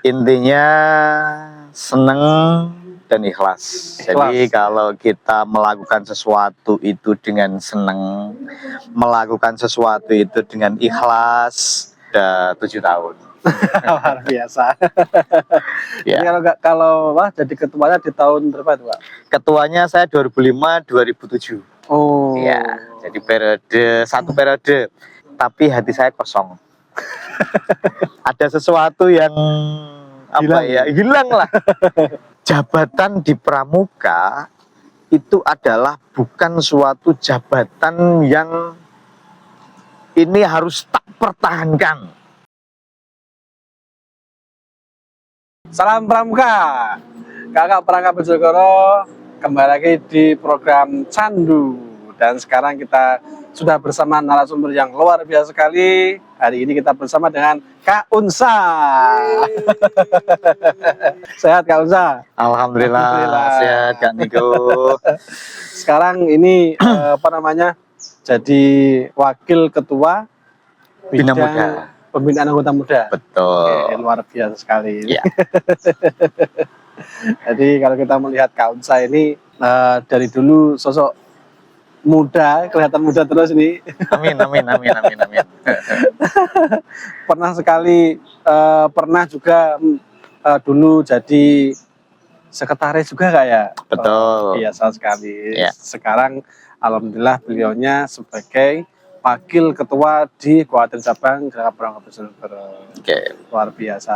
Intinya seneng dan ikhlas. Jadi kalau kita melakukan sesuatu itu dengan seneng, melakukan sesuatu itu dengan ikhlas, udah 7 tahun. Luar biasa. Ya. Jadi kalau wah jadi ketuanya di tahun berapa itu, Pak? Ketuanya saya 2005-2007. Oh. Ya, jadi satu periode. Tapi hati saya kosong. Ada sesuatu yang hilang lah. Jabatan di pramuka itu adalah bukan suatu jabatan yang ini harus tak pertahankan. Salam Pramuka, Kakak Perangkat Bojonegoro, kembali lagi di program Candu. Dan sekarang kita sudah bersama narasumber yang luar biasa sekali. Hari ini kita bersama dengan Kak Unsa. Sehat Kak Unsa? Alhamdulillah. Sehat Kak Niko. Sekarang ini jadi wakil ketua Bina bidang Muda. Pembinaan anggota muda. Betul. Oke, luar biasa sekali. Ya. Jadi kalau kita melihat Kak Unsa ini dari dulu sosok muda, kelihatan muda terus ini. Amin. Pernah juga dulu jadi sekretaris juga Kak ya. Betul. Biasa sekali. Ya. Sekarang alhamdulillah beliaunya sebagai wakil ketua di Kabupaten Cabang Kakak Perangkat Bojonegoro. Oke. Luar biasa.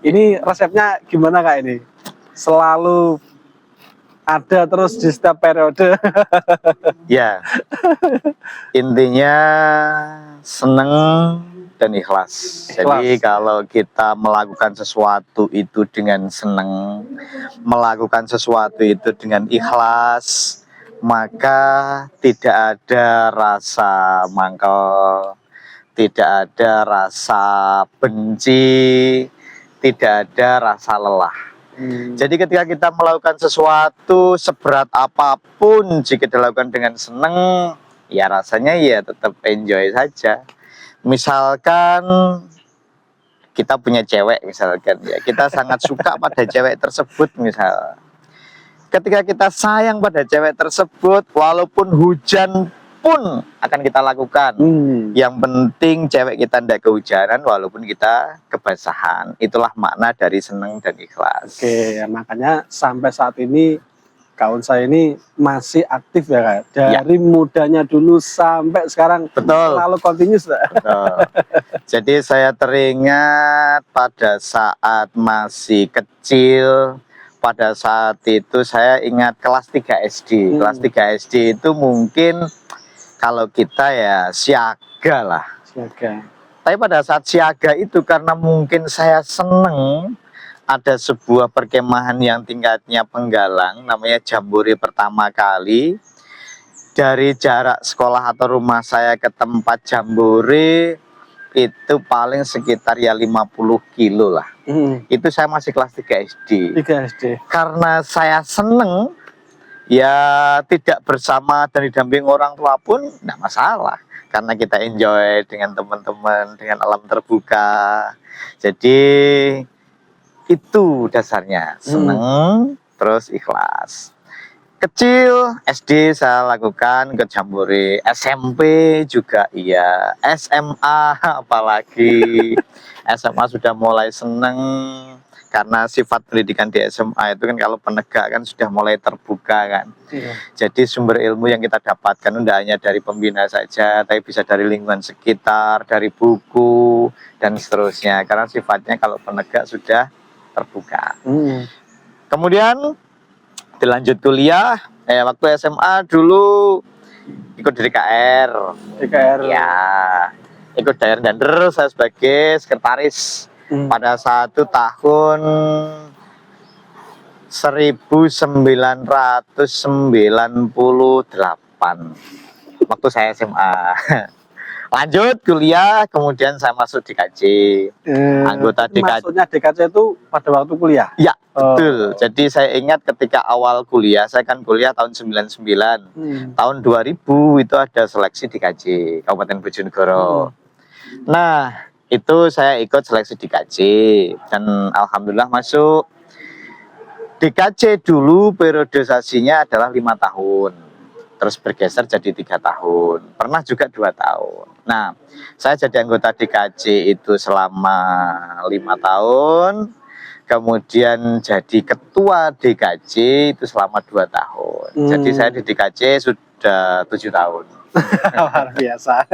Ini resepnya gimana Kak ini? Selalu ada terus di setiap periode. Ya. Intinya seneng dan ikhlas. Jadi kalau kita melakukan sesuatu itu dengan seneng, melakukan sesuatu itu dengan ikhlas, maka tidak ada rasa mangkel, tidak ada rasa benci, tidak ada rasa lelah. Jadi ketika kita melakukan sesuatu seberat apapun, jika dilakukan dengan seneng, ya rasanya ya tetap enjoy saja. Misalkan kita punya cewek misalkan, ya kita sangat suka pada cewek tersebut misal. Ketika kita sayang pada cewek tersebut, walaupun hujan pun akan kita lakukan. Yang penting cewek kita tidak kehujanan, walaupun kita kebasahan. Itulah makna dari seneng dan ikhlas. Oke, makanya sampai saat ini Kak Unsa ini masih aktif ya Kak? Dari mudanya dulu sampai sekarang. Betul. Selalu continuous. Betul. Jadi saya teringat pada saat masih kecil. Pada saat itu saya ingat kelas 3 SD. Kelas 3 SD itu mungkin kalau kita ya siaga lah. Siaga. Tapi pada saat siaga itu karena mungkin saya seneng ada sebuah perkemahan yang tingkatnya penggalang, namanya Jambore pertama kali. Dari jarak sekolah atau rumah saya ke tempat Jambore itu paling sekitar ya 50 kilo lah. Itu saya masih kelas 3 SD. 3 SD. Karena saya seneng, ya tidak bersama dan didamping orang tua pun tidak masalah. Karena kita enjoy dengan teman-teman, dengan alam terbuka. Jadi itu dasarnya, seneng terus ikhlas. Kecil SD saya lakukan ke Jambore, SMP juga iya, SMA apalagi. SMA sudah mulai seneng karena sifat pendidikan di SMA itu kan kalau penegak kan sudah mulai terbuka kan. Jadi sumber ilmu yang kita dapatkan tidak hanya dari pembina saja, tapi bisa dari lingkungan sekitar, dari buku dan seterusnya. Karena sifatnya kalau penegak sudah terbuka. Kemudian dilanjut kuliah, waktu SMA dulu ikut DKR. Ya, ikut daerah dan saya sebagai sekretaris pada saat itu tahun 1998 waktu saya SMA. Lanjut kuliah, kemudian saya masuk DKJ, anggota DKJ. Maksudnya DKJ itu pada waktu kuliah? Ya, betul. Jadi saya ingat ketika awal kuliah, saya kan kuliah tahun 99. Tahun 2000 itu ada seleksi DKJ Kabupaten Bojonegoro. Nah, Itu saya ikut seleksi DKJ dan alhamdulillah masuk. DKJ dulu periodisasinya adalah 5 tahun, terus bergeser jadi 3 tahun, pernah juga 2 tahun. Nah, saya jadi anggota DKJ itu selama 5 tahun, kemudian jadi ketua DKJ itu selama 2 tahun. Jadi saya di DKJ sudah 7 tahun. Luar biasa.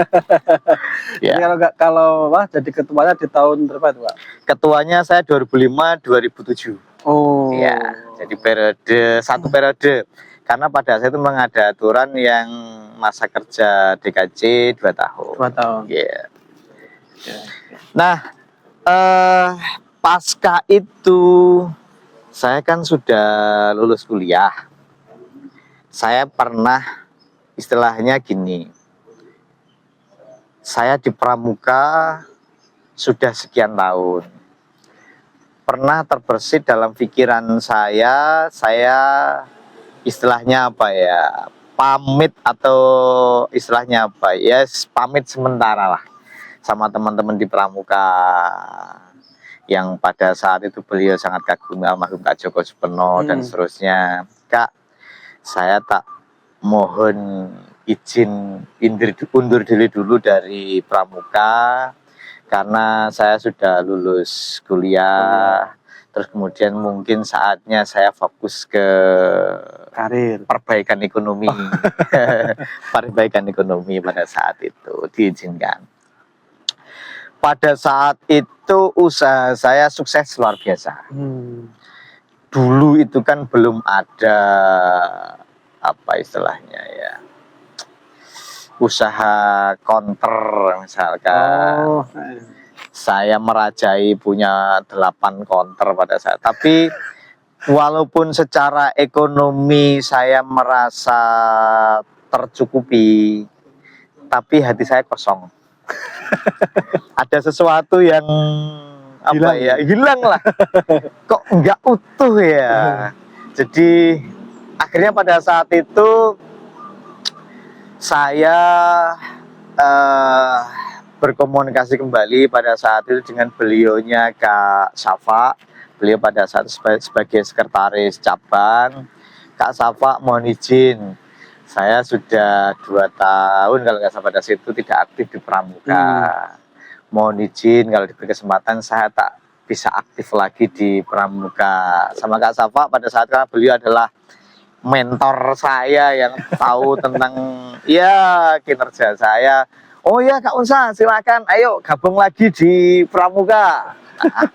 Ya. Jadi kalau wah jadi ketuanya di tahun berapa itu, Pak? Ketuanya saya 2005-2007. Oh. Ya, jadi satu periode. Karena pada saat itu memang ada aturan yang masa kerja DKJ 2 tahun. 2 tahun. Ya. Nah, pasca itu saya kan sudah lulus kuliah. Saya pernah istilahnya gini. Saya di Pramuka sudah sekian tahun. Pernah terbersit dalam pikiran saya istilahnya apa ya, pamit atau istilahnya apa ya, pamit sementara lah sama teman-teman di Pramuka yang pada saat itu beliau sangat kagum almarhum Kak Joko Supeno dan seterusnya. Kak, saya tak mohon izin undur diri dulu dari Pramuka karena saya sudah lulus kuliah. Terus kemudian mungkin saatnya saya fokus ke Karir. perbaikan ekonomi. Perbaikan ekonomi pada saat itu diizinkan. Pada saat itu usaha saya sukses luar biasa. Dulu itu kan belum ada apa istilahnya ya, usaha counter misalkan. Saya merajai punya 8 counter pada saat. Tapi walaupun secara ekonomi saya merasa tercukupi, tapi hati saya kosong. Ada sesuatu yang apa hilang lah. Kok nggak utuh ya. Jadi akhirnya pada saat itu saya berkomunikasi kembali pada saat itu dengan beliaunya Kak Safa. Beliau pada saat sebagai sekretaris cabang. Kak Safa mohon izin, saya sudah 2 tahun kalau nggak salah pada situ tidak aktif di Pramuka. Mohon izin kalau diberi kesempatan saya tak bisa aktif lagi di Pramuka. Sama Kak Safa pada saat karena beliau adalah mentor saya yang tahu tentang ya kinerja saya. Oh ya Kak Unsa, silakan, ayo gabung lagi di Pramuka. Nah,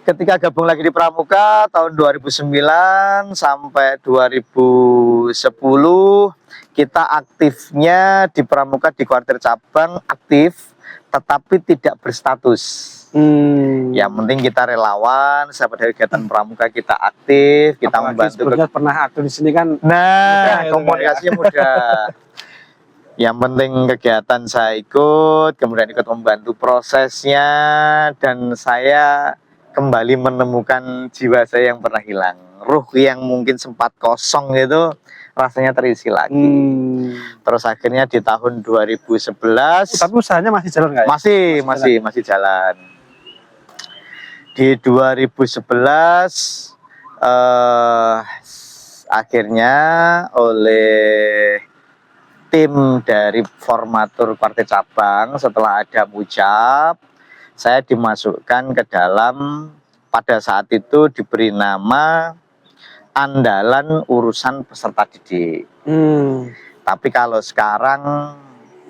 ketika gabung lagi di Pramuka tahun 2009 sampai 2010 kita aktifnya di Pramuka di kuartir cabang aktif, tetapi tidak berstatus. Yang penting kita relawan, sahabat dari kegiatan Pramuka kita aktif, kita membantu. Pernah aktif di sini kan? Nah, komunikasinya mudah. Yang penting kegiatan saya ikut, kemudian ikut membantu prosesnya, dan saya kembali menemukan jiwa saya yang pernah hilang. Ruh yang mungkin sempat kosong itu rasanya terisi lagi. Terus akhirnya di tahun 2011. Tapi usahanya masih jalan nggak ya? Masih jalan. Di 2011 akhirnya oleh tim dari formatur kuartir cabang setelah ada mucap, saya dimasukkan ke dalam, pada saat itu diberi nama andalan urusan peserta didik. Tapi kalau sekarang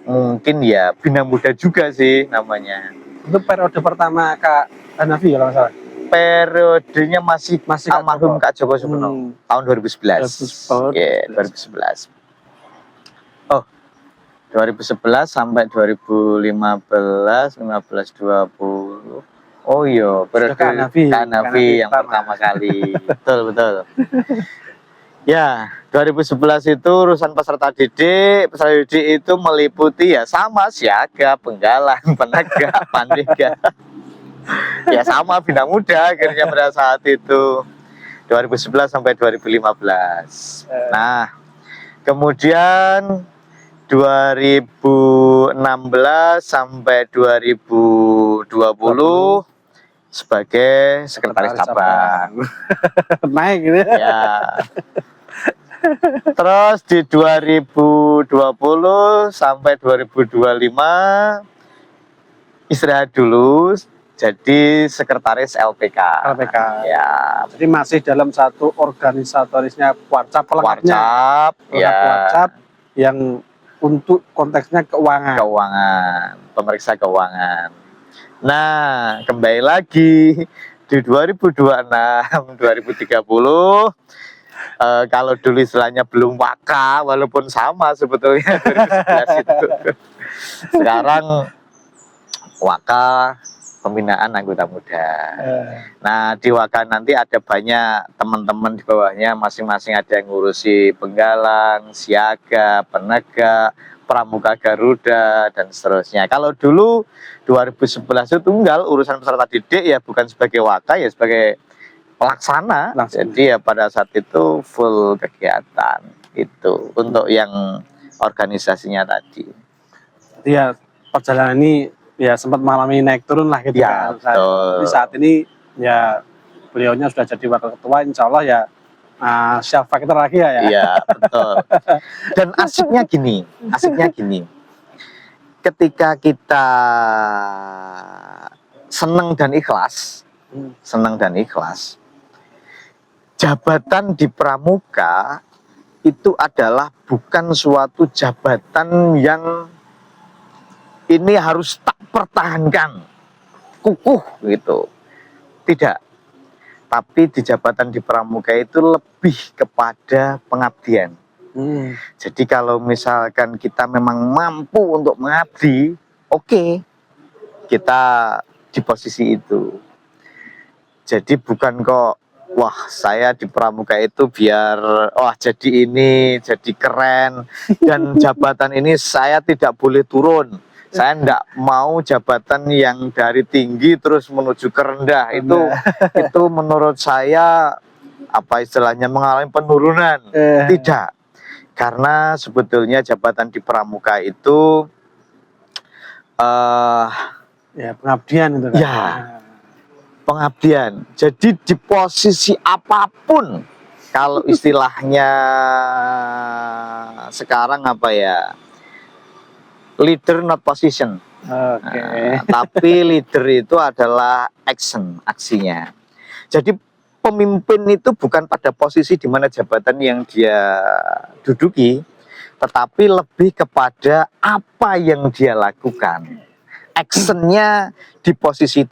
mungkin ya Bina Muda juga sih namanya. Itu periode pertama Kak Hanafi kalau nggak salah. Periodenya masih almarhum Kak Joko Supeno tahun 2011. Ya, 2011. 2011 sampai 2015, 20 Oh iya, periode Hanafi yang pertama kali. Betul. Ya, 2011 itu urusan peserta didik. Peserta didik itu meliputi ya sama siaga, penggalan, penegak, pandega. Ya sama Bina Muda akhirnya pada saat itu 2011 sampai 2015. Nah, kemudian 2016 sampai 2020 sebagai sekretaris cabang. Naik gitu ya. Ya. Terus di 2020 sampai 2025 istirahat dulu jadi sekretaris LPK. LPK. Ya. Jadi masih dalam satu organisatorisnya Warcap, Warcap, ya. Warcap yang untuk konteksnya keuangan. Pemeriksa keuangan. Nah, kembali lagi di 2026, 2030, kalau dulu istilahnya belum waka, walaupun sama sebetulnya 2011 itu. Sekarang waka pembinaan anggota muda. Nah, di waka nanti ada banyak teman-teman di bawahnya, masing-masing ada yang ngurusi penggalang, siaga, penegak, pramuka Garuda, dan seterusnya. Kalau dulu 2011 itu tunggal urusan peserta didik ya bukan sebagai waka ya sebagai pelaksana. Jadi ya pada saat itu full kegiatan itu untuk yang organisasinya tadi. Jadi ya perjalanan ini ya sempat mengalami naik turun lah gitu ya, kan. Saat ini ya beliaunya sudah jadi wakil ketua, insya Allah ya siap faktor lagi ya. Iya, betul. Dan asiknya gini. Ketika kita senang dan ikhlas, jabatan di pramuka itu adalah bukan suatu jabatan yang ini harus tak pertahankan, kukuh gitu. Tidak. Tapi di jabatan di pramuka itu lebih kepada pengabdian. Jadi kalau misalkan kita memang mampu untuk mengabdi, oke, kita di posisi itu. Jadi bukan kok, wah saya di pramuka itu biar, wah jadi ini, jadi keren, dan jabatan ini saya tidak boleh turun. Saya enggak mau jabatan yang dari tinggi terus menuju ke rendah. Itu menurut saya apa istilahnya mengalami penurunan. Tidak. Karena sebetulnya jabatan di pramuka itu ya pengabdian itu kan. Ya. Pengabdian. Jadi di posisi apapun, kalau istilahnya sekarang apa ya? Leader not position. Tapi leader itu adalah action, aksinya. Jadi pemimpin itu bukan pada posisi di mana jabatan yang dia duduki, tetapi lebih kepada apa yang dia lakukan. Actionnya di posisi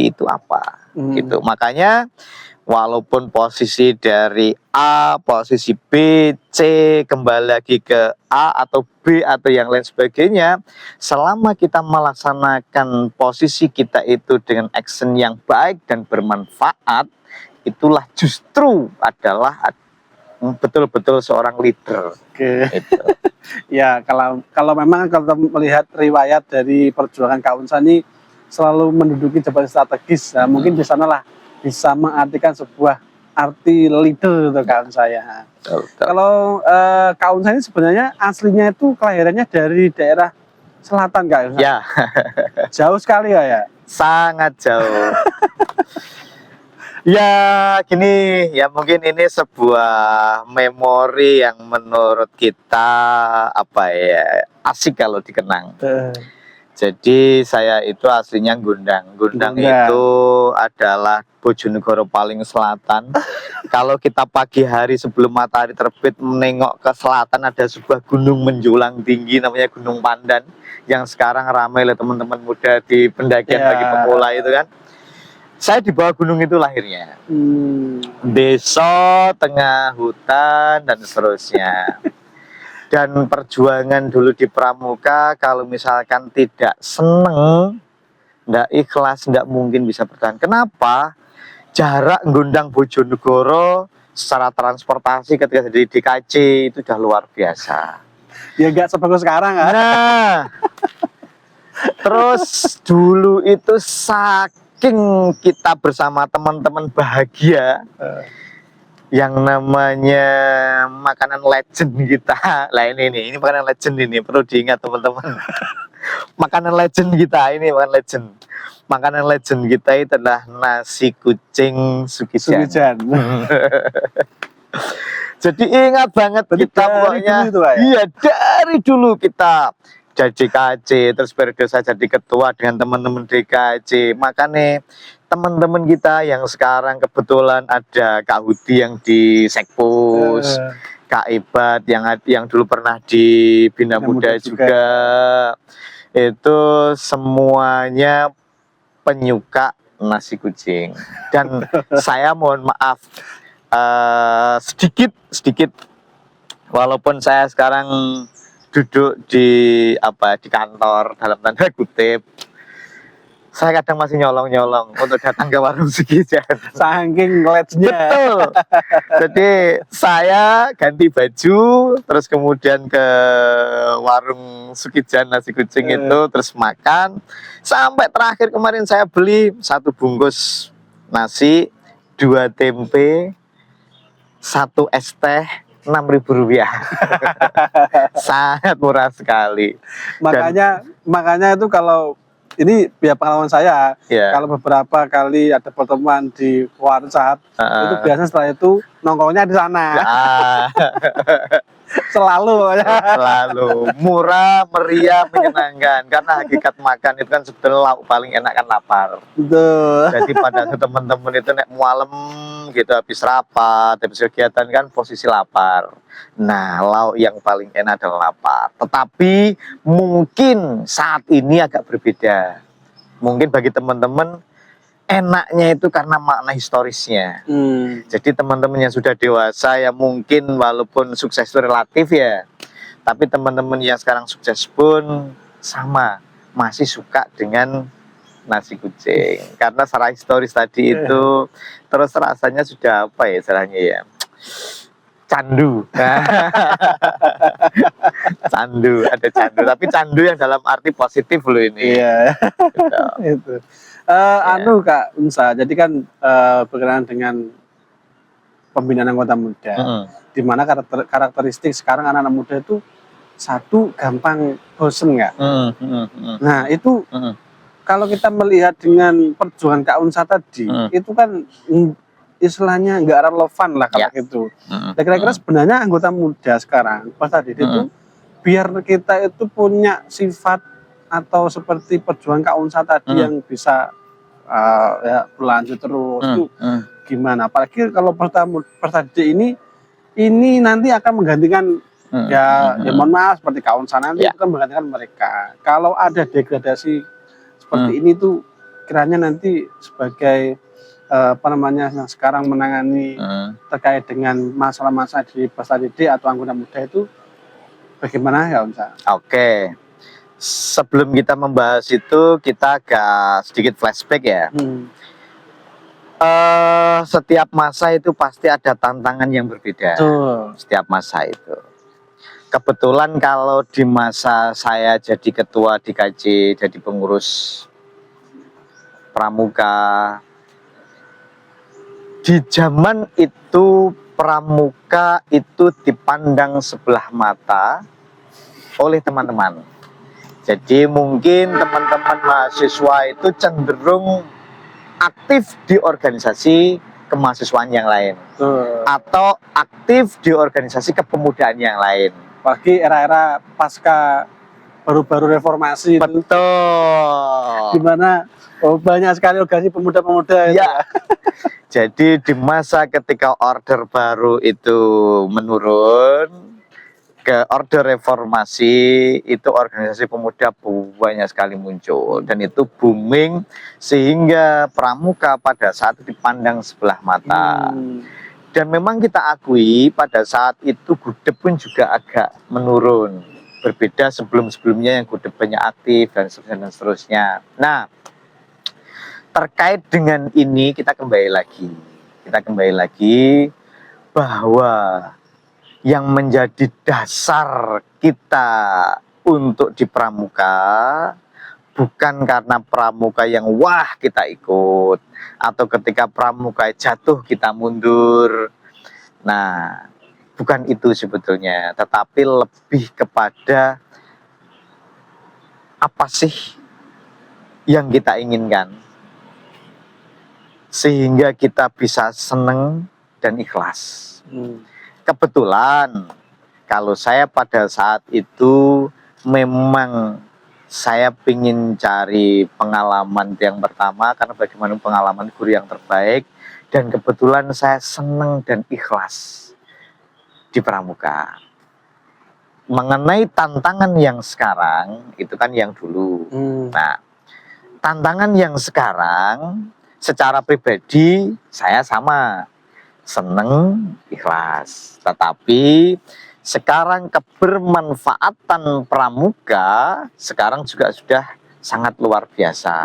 itu apa? Gitu. Makanya walaupun posisi dari A, posisi B, C, kembali lagi ke A atau B atau yang lain sebagainya, selama kita melaksanakan posisi kita itu dengan action yang baik dan bermanfaat, itulah justru adalah betul-betul seorang leader. Gitu. Ya, kalau memang kalau melihat riwayat dari perjuangan Kak Unsa ini selalu menduduki jabatan strategis, nah, mungkin di sanalah bisa mengartikan sebuah arti leader untuk Kak Unsa ya. Kalau Kak Unsa ini sebenarnya aslinya itu kelahirannya dari daerah selatan Kak Unsa. Ya. Jauh sekali ya. Sangat jauh. Ya gini, ya mungkin ini sebuah memori yang menurut kita apa ya asik kalau dikenang. Jadi saya itu aslinya Gundang. Gundang itu adalah Bojonegoro paling selatan. Kalau kita pagi hari sebelum matahari terbit menengok ke selatan ada sebuah gunung menjulang tinggi namanya Gunung Pandan yang sekarang ramai oleh teman-teman muda di pendakian bagi pemula itu kan. Saya di bawah gunung itu lahirnya. Desa, tengah hutan dan seterusnya. Dan perjuangan dulu di pramuka kalau misalkan tidak seneng, tidak ikhlas, tidak mungkin bisa bertahan. Kenapa? Jarak Gundang Bojonegoro secara transportasi ketika jadi DKC itu sudah luar biasa. Ya nggak sebagus sekarang kan? Nah, terus dulu itu saking kita bersama teman-teman bahagia, yang namanya makanan legend kita. Lah ini makanan legend ini perlu diingat teman-teman. Makanan legend kita ini makanan legend. Makanan legend kita itu adalah nasi kucing Sukijan. Sukijan. Jadi ingat banget Berarti kita dari pokoknya dulu itu, Pak, ya? iya dari dulu kita jadi DKJ, terus periode saya jadi ketua dengan teman-teman DKJ. Makanya teman-teman kita yang sekarang kebetulan ada Kak Hudi yang di Sekpus, Kak Ibat yang dulu pernah di Bina Muda juga. Itu semuanya penyuka nasi kucing. Dan saya mohon maaf sedikit walaupun saya sekarang duduk di kantor dalam tanda kutip, saya kadang masih nyolong untuk datang ke warung Sukijan. Saking legendnya. Betul. Jadi saya ganti baju, terus kemudian ke warung Sukijan nasi kucing itu, terus makan. Sampai terakhir kemarin saya beli 1 bungkus nasi, 2 tempe, 1 es teh, Rp6.000. Sangat murah sekali. Makanya itu kalau ini biar pengalaman saya, kalau beberapa kali ada pertemuan di WhatsApp, itu biasanya setelah itu nongkrongnya di sana. Selalu murah, meriah, menyenangkan. Karena hakikat makan itu kan sebetulnya lauk paling enak kan lapar. Betul. Jadi pada teman-teman itu nek mualem gitu habis rapat, habis kegiatan kan posisi lapar. Nah, lauk yang paling enak adalah lapar. Tetapi mungkin saat ini agak berbeda. Mungkin bagi teman-teman enaknya itu karena makna historisnya. Jadi teman-teman yang sudah dewasa ya mungkin walaupun sukses itu relatif ya, tapi teman-teman yang sekarang sukses pun sama masih suka dengan nasi kucing karena secara historis tadi itu terus rasanya sudah apa ya istilahnya ya, candu. Ada candu, tapi candu yang dalam arti positif loh ini. Iya. Itu. Kak Unsa, jadi kan berkenaan dengan pembinaan anggota muda, di mana karakteristik sekarang anak-anak muda itu satu gampang bosen nggak? Nah itu kalau kita melihat dengan perjuangan Kak Unsa tadi, itu kan istilahnya nggak relevan lah kalau gitu. Kira-kira sebenarnya anggota muda sekarang pas tadi itu biar kita itu punya sifat atau seperti perjuangan Kak Unsa tadi yang bisa ya berlanjut terus itu gimana? Apalagi kalau pertadi ini nanti akan menggantikan ya mohon maaf seperti Kak Unsa nanti itu kan menggantikan mereka. Kalau ada degradasi seperti ini tuh kiranya nanti sebagai yang sekarang menangani terkait dengan masalah-masalah di peserta didik atau anggota muda itu bagaimana ya Unsa? Oke. Sebelum kita membahas itu kita agak sedikit flashback ya. Setiap masa itu pasti ada tantangan yang berbeda. Setiap masa itu. Kebetulan kalau di masa saya jadi ketua DKJ, jadi pengurus pramuka, di zaman itu pramuka itu dipandang sebelah mata oleh teman-teman. Jadi mungkin teman-teman mahasiswa itu cenderung aktif di organisasi kemahasiswaan yang lain, atau aktif di organisasi kepemudaan yang lain. Bagi era-era pasca baru-baru reformasi. Betul. Dimana banyak sekali organisasi pemuda-pemuda. Ya. Jadi di masa ketika order baru itu menurun ke order reformasi, itu organisasi pemuda banyak sekali muncul dan itu booming sehingga pramuka pada saat itu dipandang sebelah mata. Dan memang kita akui pada saat itu gudeg pun juga agak menurun, berbeda sebelum-sebelumnya yang gudeg banyak aktif dan seterusnya. Nah, terkait dengan ini kita kembali lagi bahwa yang menjadi dasar kita untuk di pramuka bukan karena pramuka yang wah kita ikut, atau ketika pramuka jatuh kita mundur, Nah, bukan itu sebetulnya, tetapi lebih kepada apa sih yang kita inginkan sehingga kita bisa seneng dan ikhlas. Kebetulan kalau saya pada saat itu memang saya ingin cari pengalaman yang pertama, karena bagaimana pengalaman guru yang terbaik, dan kebetulan saya senang dan ikhlas di Pramuka. Mengenai tantangan yang sekarang, itu kan yang dulu. Nah, tantangan yang sekarang secara pribadi saya sama, seneng, ikhlas. Tetapi sekarang kebermanfaatan Pramuka sekarang juga sudah sangat luar biasa.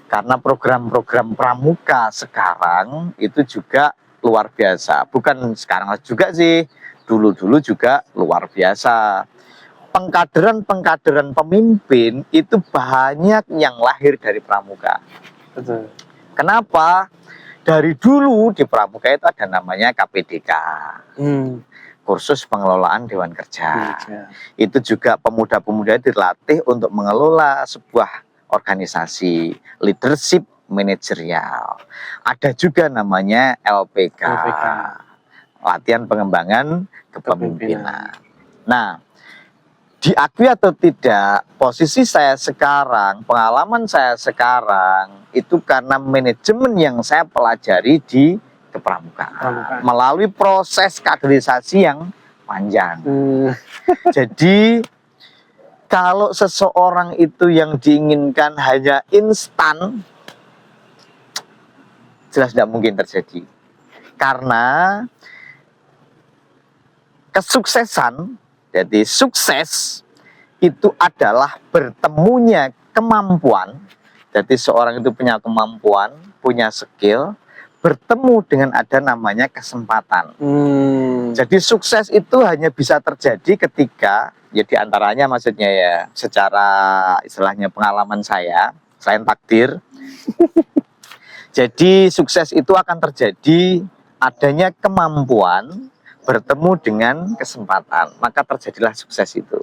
Karena program-program Pramuka sekarang itu juga luar biasa. Bukan sekarang juga sih, dulu-dulu juga luar biasa. Pengkaderan pemimpin itu banyak yang lahir dari Pramuka. Betul. Kenapa? Dari dulu di Pramuka itu ada namanya KPDK, kursus pengelolaan Dewan Kerja. Itu juga pemuda-pemuda dilatih untuk mengelola sebuah organisasi, leadership manajerial. Ada juga namanya LPK, latihan pengembangan kepemimpinan. Nah, diakui atau tidak, posisi saya sekarang, pengalaman saya sekarang itu karena manajemen yang saya pelajari di kepramukaan melalui proses kaderisasi yang panjang. Jadi kalau seseorang itu yang diinginkan hanya instan, jelas tidak mungkin terjadi. Karena kesuksesan, jadi sukses itu adalah bertemunya kemampuan. Jadi seorang itu punya kemampuan, punya skill, bertemu dengan ada namanya kesempatan. Jadi sukses itu hanya bisa terjadi ketika, ya diantaranya maksudnya ya, secara istilahnya pengalaman saya, selain takdir. Jadi sukses itu akan terjadi adanya kemampuan bertemu dengan kesempatan, maka terjadilah sukses itu.